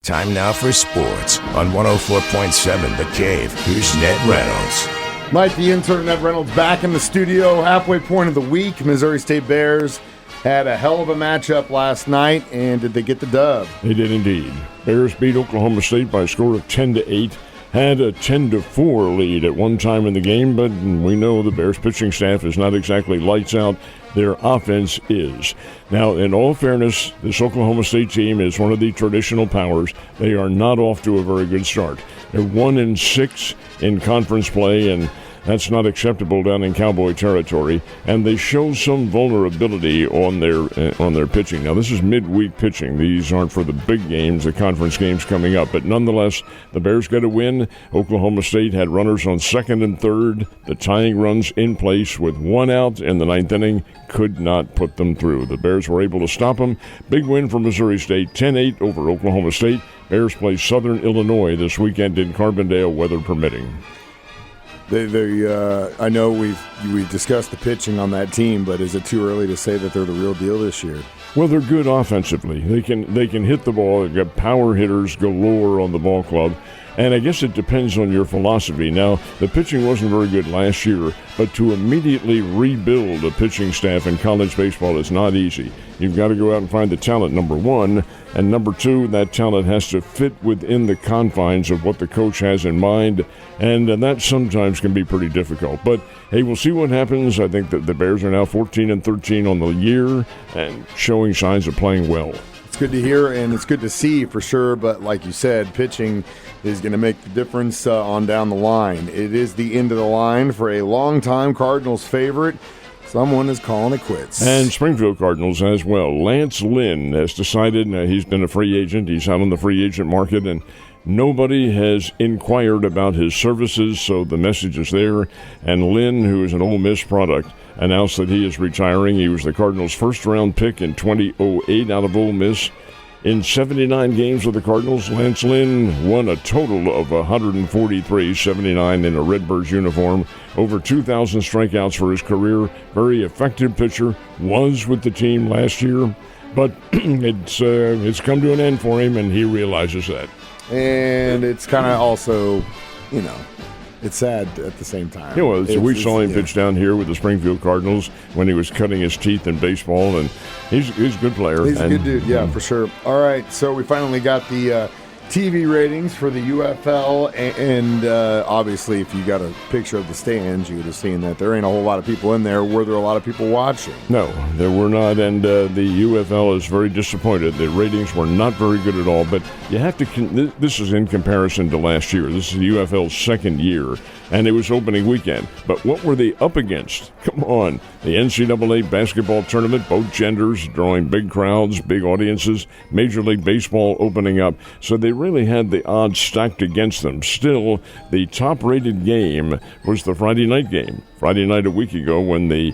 Time now for sports on 104.7 The Cave. Here's Ned Reynolds. Mike, the intern, Ned Reynolds, back in the studio. Halfway point of the week. Missouri State Bears had a hell of a matchup last night, and did they get the dub? They did indeed. Bears beat Oklahoma State by a score of 10-8. Had a 10-4 lead at one time in the game, but we know the Bears pitching staff is not exactly lights out. Their offense is. Now, in all fairness, this Oklahoma State team is one of the traditional powers. They are not off to a very good start. They're 1-6 in conference play, and that's not acceptable down in Cowboy territory. And they show some vulnerability on their pitching. Now, this is midweek pitching. These aren't for the big games, the conference games coming up. But nonetheless, the Bears got a win. Oklahoma State had runners on second and third. The tying runs in place with one out in the ninth inning. Could not put them through. The Bears were able to stop them. Big win for Missouri State, 10-8 over Oklahoma State. Bears play Southern Illinois this weekend in Carbondale, weather permitting. I know we've discussed the pitching on that team, but is it too early to say that they're the real deal this year? Well, they're good offensively. They can hit the ball. They've got power hitters galore on the ball club. And I guess it depends on your philosophy. Now, the pitching wasn't very good last year, but to immediately rebuild a pitching staff in college baseball is not easy. You've got to go out and find the talent, number one. And number two, that talent has to fit within the confines of what the coach has in mind. And that sometimes can be pretty difficult. But, hey, we'll see what happens. I think that the Bears are now 14-13 on the year and showing signs of playing well. It's good to hear, and it's good to see for sure. But like you said, pitching is going to make the difference on down the line. It is the end of the line for a longtime Cardinals favorite. Someone is calling it quits. And Springfield Cardinals as well. Lance Lynn has decided he's been a free agent. He's out on the free agent market, and nobody has inquired about his services, so the message is there. And Lynn, who is an Ole Miss product, announced that he is retiring. He was the Cardinals' first-round pick in 2008 out of Ole Miss. In 79 games with the Cardinals, Lance Lynn won a total of 143, 79 in a Redbirds uniform, over 2,000 strikeouts for his career. Very effective pitcher, was with the team last year, but it's come to an end for him, and he realizes that. And it's kind of also, it's sad at the same time. Yeah, well, we saw him pitch down here with the Springfield Cardinals when he was cutting his teeth in baseball, and he's a good player. He's a good dude, yeah, for sure. All right, so we finally got the TV ratings for the UFL, and obviously if you got a picture of the stands, you would have seen that there ain't a whole lot of people in there. Were there a lot of people watching? No, there were not, and the UFL is very disappointed. The ratings were not very good at all, but you have to this is in comparison to last year. This is the UFL's second year, and it was opening weekend. But what were they up against? Come on. The NCAA basketball tournament, both genders, drawing big crowds, big audiences, Major League Baseball opening up. So they really had the odds stacked against them. Still, the top-rated game was the Friday night game. Friday night a week ago when the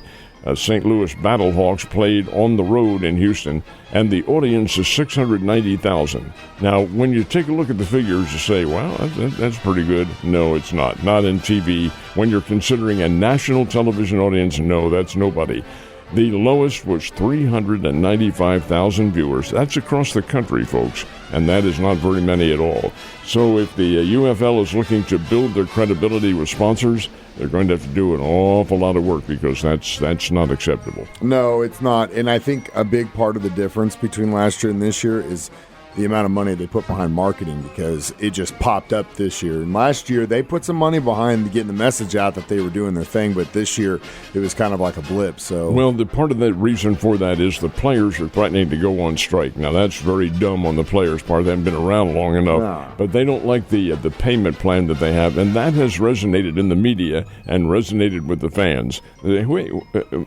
St. Louis Battlehawks played on the road in Houston, and the audience is 690,000. Now, when you take a look at the figures, you say, well, that's pretty good. No, it's not. Not in TV. When you're considering a national television audience, no, that's nobody. The lowest was 395,000 viewers. That's across the country, folks, and that is not very many at all. So if the UFL is looking to build their credibility with sponsors, they're going to have to do an awful lot of work because that's not acceptable. No, it's not. And I think a big part of the difference between last year and this year is the amount of money they put behind marketing, because it just popped up this year. And last year, they put some money behind getting the message out that they were doing their thing, but this year, it was kind of like a blip. So, well, the part of the reason for that is the players are threatening to go on strike. Now, that's very dumb on the players' part. They haven't been around long enough. But they don't like the payment plan that they have, and that has resonated in the media and resonated with the fans. Wait,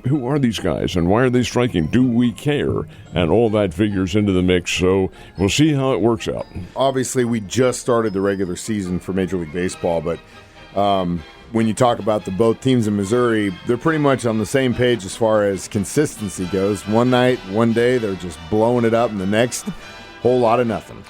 who are these guys, and why are they striking? Do we care? And all that figures into the mix, so we'll see how it works out. Obviously, we just started the regular season for Major League Baseball, but when you talk about the both teams in Missouri, they're pretty much on the same page as far as consistency goes. One night, one day, they're just blowing it up, and the next, whole lot of nothing.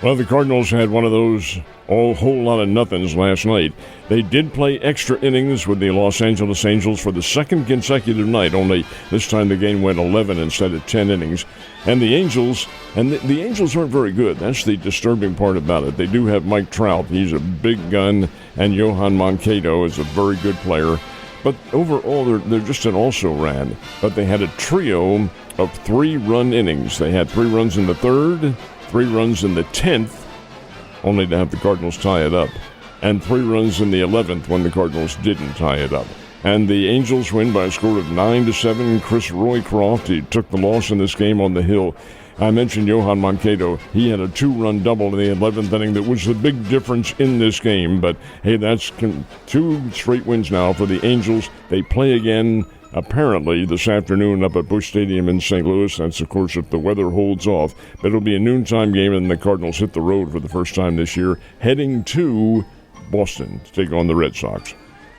Well, the Cardinals had one of those whole lot of nothings last night. They did play extra innings with the Los Angeles Angels for the second consecutive night, only this time the game went 11 instead of 10 innings. And the Angels, the Angels aren't very good. That's the disturbing part about it. They do have Mike Trout. He's a big gun, and Johan Mankato is a very good player. But overall, they're just an also-ran. But they had a trio of 3-run innings. They had 3 runs in the third, 3 runs in the 10th, only to have the Cardinals tie it up, and 3 runs in the 11th when the Cardinals didn't tie it up. And the Angels win by a score of 9-7. Chris Roycroft, he took the loss in this game on the hill. I mentioned Johan Mankato. He had a 2-run double in the 11th inning that was the big difference in this game. But, hey, that's 2 straight wins now for the Angels. They play again apparently this afternoon up at Busch Stadium in St. Louis. That's, of course, if the weather holds off. But it'll be a noontime game, and the Cardinals hit the road for the first time this year, heading to Boston to take on the Red Sox.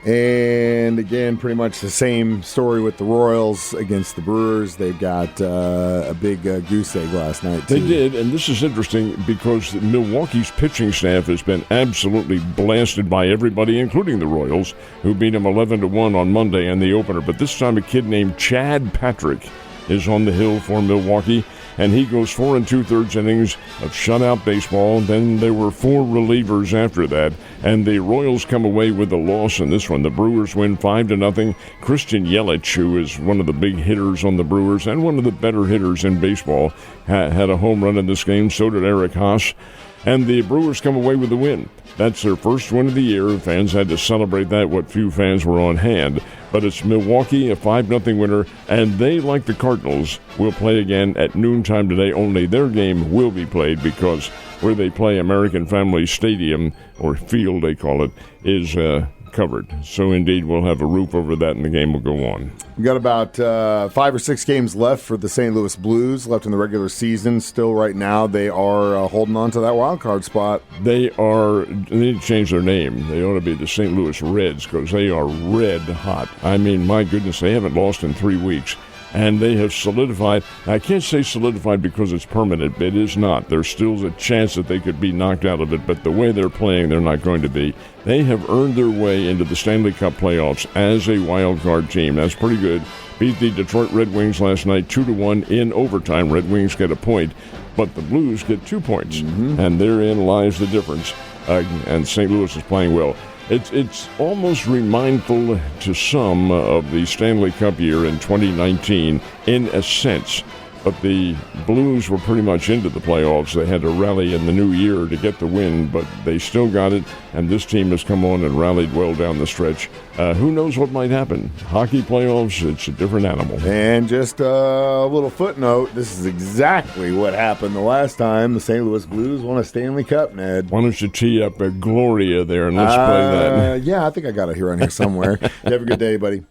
And again, pretty much the same story with the Royals against the Brewers. They got a big goose egg last night, too. They did, and this is interesting because Milwaukee's pitching staff has been absolutely blasted by everybody, including the Royals, who beat them 11-1 on Monday in the opener. But this time a kid named Chad Patrick is on the hill for Milwaukee, and he goes 4 2/3 innings of shutout baseball. Then there were 4 relievers after that, and the Royals come away with a loss in this one. The Brewers win 5-0. Christian Yelich, who is one of the big hitters on the Brewers and one of the better hitters in baseball, had a home run in this game. So did Eric Haas. And the Brewers come away with the win. That's their first win of the year. Fans had to celebrate that, what few fans were on hand. But it's Milwaukee, a 5-0 winner, and they, like the Cardinals, will play again at noontime today. Only their game will be played because where they play, American Family Stadium, or Field they call it, is covered. So indeed, we'll have a roof over that, and the game will go on. We got about 5 or 6 games left for the St. Louis Blues left in the regular season. Still, right now, they are holding on to that wild card spot. They need to change their name. They ought to be the St. Louis Reds because they are red hot. I mean, my goodness, they haven't lost in 3 weeks. And they have solidified. I can't say solidified because it's permanent. It is not. There's still a chance that they could be knocked out of it, but the way they're playing, they're not going to be. They have earned their way into the Stanley Cup playoffs as a wild card team. That's pretty good. Beat the Detroit Red Wings last night 2-1 in overtime. Red Wings get a point, but the Blues get 2 points. And therein lies the difference. And St. Louis is playing well. It's almost remindful to some of the Stanley Cup year in 2019 in a sense. But the Blues were pretty much into the playoffs. They had to rally in the new year to get the win, but they still got it, and this team has come on and rallied well down the stretch. Who knows what might happen? Hockey playoffs, it's a different animal. And just a little footnote, this is exactly what happened the last time the St. Louis Blues won a Stanley Cup, Ned. Why don't you tee up a Gloria there and let's play that? Yeah, I think I got it here on here somewhere. You have a good day, buddy.